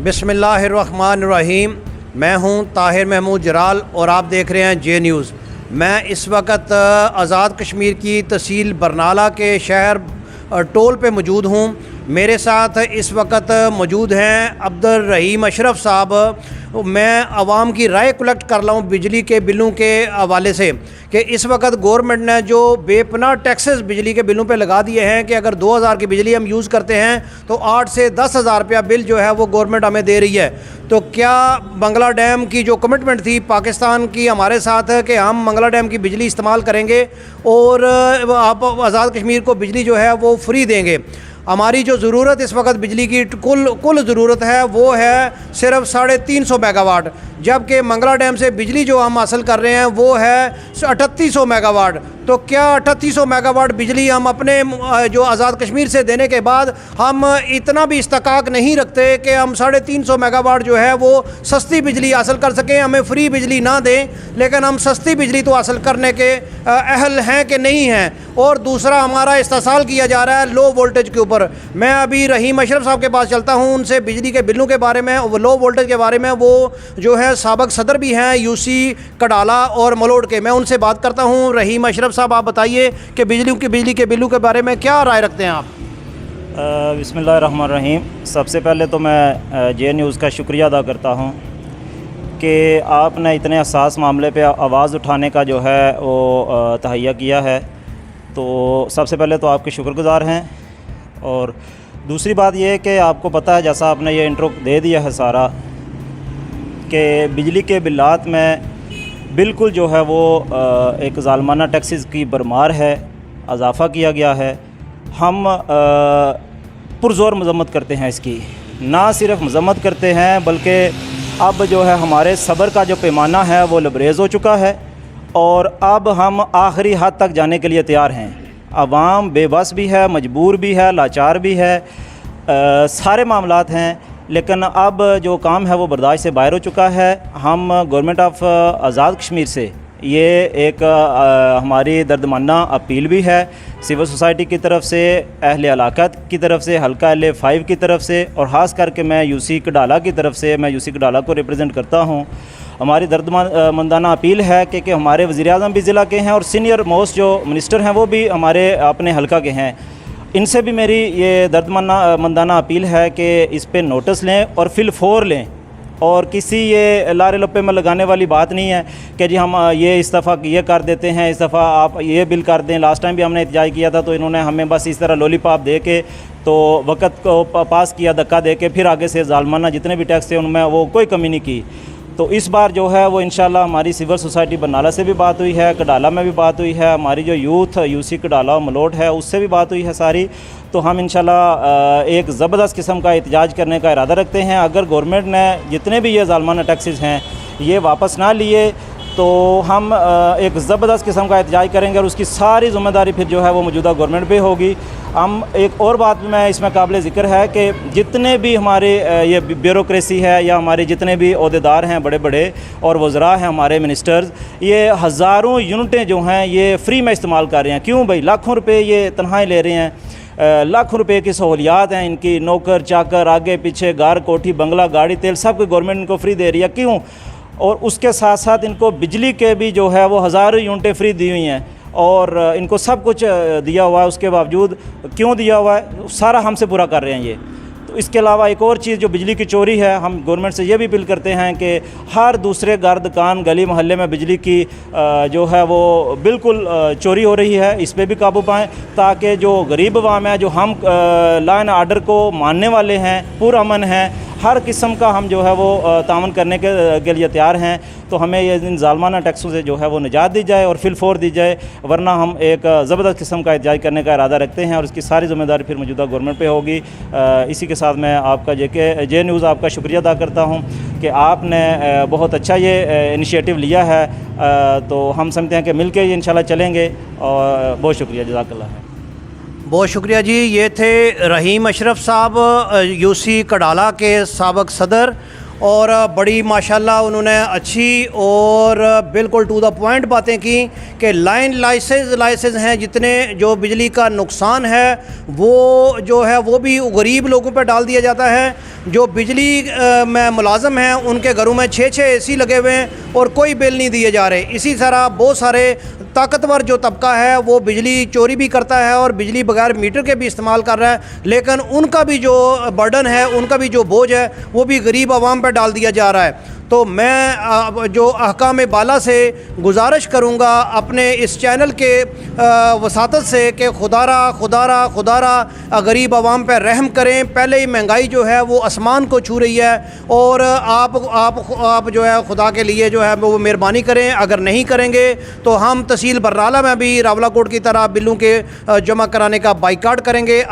बिस्मिल्लाहिर्रहमानिर्रहीम। मैं हूं ताहिर महमूद जराल और आप देख रहे हैं जे न्यूज़। मैं इस वक्त आज़ाद कश्मीर की तहसील बरनाला के शहर टोल पे मौजूद हूं। मेरे साथ इस वक्त मौजूद हैं अब्दुल रहीम अशरफ साहब। मैं आवाम की राय कलेक्ट कर रहा हूँ बिजली के बिलों के हवाले से कि इस वक्त गवर्नमेंट ने जो बेपनाह टैक्सेस बिजली के बिलों पे लगा दिए हैं कि अगर 2000 की बिजली हम यूज़ करते हैं तो 8 से 10,000 रुपया बिल जो है वो गवर्नमेंट हमें दे रही है। तो क्या मंगला डैम की जो कमिटमेंट थी पाकिस्तान की हमारे साथ है कि हम मंगला डैम की बिजली इस्तेमाल करेंगे और आप आज़ाद कश्मीर को बिजली जो है वो फ्री देंगे। हमारी जो ज़रूरत इस वक्त बिजली की कुल ज़रूरत है वो है सिर्फ 350 मेगावाट, जबकि मंगला डैम से बिजली जो हम हासिल कर रहे हैं वो है 3800 मेगावाट। तो क्या 3800 मेगावाट बिजली हम अपने जो आज़ाद कश्मीर से देने के बाद हम इतना भी इस्तकाक नहीं रखते कि हम 350 मेगावाट जो है वो सस्ती बिजली हासिल कर सकें? हमें फ्री बिजली ना दें लेकिन हम सस्ती बिजली तो हासिल करने के अहल हैं कि नहीं हैं। और दूसरा हमारा इस्तेसाल किया जा रहा है लो वोल्टेज के ऊपर। मैं अभी रहीम अशरफ साहब के पास चलता हूं, उनसे बिजली के बिलों के बारे में, लो वोल्टेज के बारे में, वो जो है साबक सदर भी हैं यूसी कडाला और मलोड के। मैं उनसे बात करता हूं। रहीम अशरफ साहब, आप बताइए कि बिजली के बिलों के बारे में क्या राय रखते हैं आप? बिस्मिल्लाहिर्रहमानिर्रहीम। सबसे पहले तो मैं जे न्यूज़ का शुक्रिया अदा करता हूं कि आपने इतने हसास मामले पे आवाज़ उठाने का जो है वो तहैया किया है। तो सबसे पहले तो आपके शुक्रगुज़ार हैं। और दूसरी बात यह है कि आपको पता है, जैसा आपने ये इंट्रो दे दिया है सारा, कि बिजली के बिलात में बिल्कुल जो है वो एक ज़ालमाना टैक्सेस की भरमार है, इजाफ़ा किया गया है। हम पुरज़ोर मज़म्मत करते हैं इसकी, ना सिर्फ मज़म्मत करते हैं बल्कि अब जो है हमारे सब्र का जो पैमाना है वो लबरेज़ हो चुका है और अब हम आखिरी हद तक जाने के लिए तैयार हैं। अवाम बेबस भी है, मजबूर भी है, लाचार भी है, सारे मामलात हैं, लेकिन अब जो काम है वो बर्दाश्त से बाहर हो चुका है। हम गवर्नमेंट ऑफ आज़ाद कश्मीर से ये एक हमारी दर्दमंदा अपील भी है सिविल सोसाइटी की तरफ से, अहले इलाका की तरफ से, हल्का LA5 की तरफ से, और ख़ास करके मैं यूसी कडाला की तरफ से, मैं यूसी कडाला को रिप्रेजेंट करता हूँ। हमारी दर्दमंदाना अपील है कि हमारे वज़ीर-ए-आज़म भी ज़िला के हैं और सीनियर मोस्ट जो मिनिस्टर हैं वो भी हमारे अपने हल्का के हैं। इनसे भी मेरी ये दर्दमंदाना अपील है कि इस पे नोटिस लें और फिलफोर लें, और किसी ये लारे लप्पे में लगाने वाली बात नहीं है कि जी हम ये इस दफ़ा ये कर देते हैं, इस दफ़ा आप ये बिल कर दें। लास्ट टाइम भी हमने एहतजाज किया था तो इन्होंने हमें बस इस तरह लॉलीपॉप दे के तो वक़्त को पास किया, धक्का दे के, फिर आगे से ज़ालमाना जितने भी टैक्स थे उनमें वो कोई कमी नहीं की। तो इस बार जो है वो इंशाल्लाह हमारी सिविल सोसाइटी बरनाला से भी बात हुई है, कडाला में भी बात हुई है, हमारी जो यूथ यूसी कडाला और मलोट है उससे भी बात हुई है सारी। तो हम इंशाल्लाह एक ज़बरदस्त किस्म का एहतजाज करने का इरादा रखते हैं। अगर गवर्नमेंट ने जितने भी ये ज़ालमाना टैक्सेस हैं ये वापस ना लिए तो हम एक ज़बरदस्त किस्म का एहतजाज करेंगे और उसकी सारी ज़िम्मेदारी फिर जो है वो मौजूदा गवर्नमेंट पे होगी। हम एक और बात में इसमें काबिल ज़िक्र है कि जितने भी हमारे ये ब्यूरोक्रेसी है या हमारे जितने भी ओहदेदार हैं बड़े बड़े और वज़रा हैं, हमारे मिनिस्टर्स, ये हज़ारों यूनिटें जो हैं ये फ्री में इस्तेमाल कर रहे हैं। क्यों भाई? लाखों रुपये ये तनख्वाहें ले रहे हैं, लाखों रुपए की सहूलियात हैं इनकी, नौकर चाकर, आगे पीछे, गार कोठी, बंगला, गाड़ी, तेल, सब कुछ गवर्नमेंट इनको फ्री दे रही है। क्यों? और उसके साथ साथ इनको बिजली के भी जो है वो हज़ारों यूनिटें फ्री दी हुई हैं और इनको सब कुछ दिया हुआ है। उसके बावजूद क्यों दिया हुआ है? सारा हमसे पूरा कर रहे हैं ये। तो इसके अलावा एक और चीज़ जो बिजली की चोरी है, हम गवर्नमेंट से ये भी अपील करते हैं कि हर दूसरे घर, दुकान, गली मोहल्ले में बिजली की जो है वो बिल्कुल चोरी हो रही है, इस पर भी काबू पाएँ ताकि जो गरीब अवाम है, जो हम लॉ एंड आर्डर को मानने वाले हैं, पुरअमन हैं, हर किस्म का हम जो है वो तावन करने के लिए तैयार हैं। तो हमें ये इन ज़ालमाना टैक्सों से जो है वो निजात दी जाए और फिलफोर दी जाए, वरना हम एक ज़बरदस्त किस्म का एहतजाज करने का इरादा रखते हैं और इसकी सारी ज़िम्मेदारी फिर मौजूदा गवर्नमेंट पे होगी। इसी के साथ मैं आपका जे न्यूज़ आपका शुक्रिया अदा करता हूँ कि आपने बहुत अच्छा ये इनिशिएटिव लिया है। तो हम समझते हैं कि मिल के इंशाल्लाह चलेंगे और बहुत शुक्रिया, जज़ाकल्लाह। बहुत शुक्रिया जी। ये थे रहीम अशरफ साहब, यूसी कडाला के साबक सदर, और बड़ी माशाल्लाह उन्होंने अच्छी और बिल्कुल टू द पॉइंट बातें की कि लाइसेंस हैं जितने जो बिजली का नुकसान है वो जो है वो भी गरीब लोगों पर डाल दिया जाता है। जो बिजली में मुलाजम हैं उनके घरों में 6-6 एसी लगे हुए हैं और कोई बिल नहीं दिए जा रहे। इसी तरह बहुत सारे ताकतवर जो तबका है वो बिजली चोरी भी करता है और बिजली बगैर मीटर के भी इस्तेमाल कर रहा है, लेकिन उनका भी जो बर्डन है, उनका भी जो बोझ है वो भी गरीब आवाम पर डाल दिया जा रहा है। तो मैं जो अहकाम बाला से गुजारिश करूँगा अपने इस चैनल के वसातत से कि खुदारा गरीब आवाम पर रहम करें। पहले ही महंगाई जो है वो आसमान को छू रही है और आप जो है खुदा के लिए जो है वो मेहरबानी करें। अगर नहीं करेंगे तो हम तहसील बरनाला में भी रावलाकोट की तरह बिलों के जमा कराने का बाइकाट करेंगे।